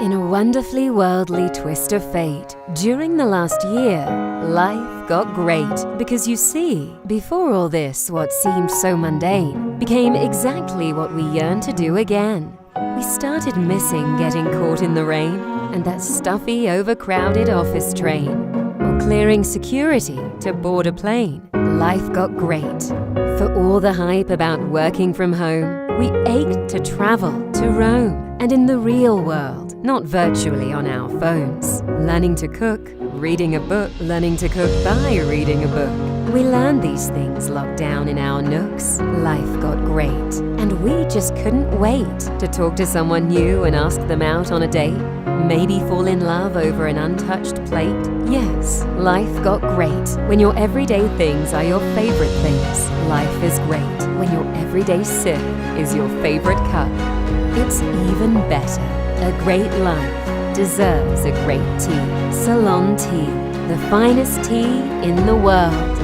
In a wonderfully worldly twist of fate, during the last year, life got great because you see, before all this, what seemed so mundane became exactly what we yearned to do again. We started missing getting caught in the rain and that stuffy, overcrowded office train, or clearing security to board a plane. Life got great. For all the hype about working from home, we ached to travel, to roam, and in the real world, not virtually on our phones. Learning to cook, reading a book, learning to cook by reading a book. We learned these things locked down in our nooks. Life got great, and we just couldn't wait to talk to someone new and ask them out on a date. Maybe fall in love over an untouched plate. Yes, life got great when your everyday things are your favorite things. Life is great when your everyday sip is your favorite cup. It's even better. A great life deserves a great tea. Ceylon tea, the finest tea in the world.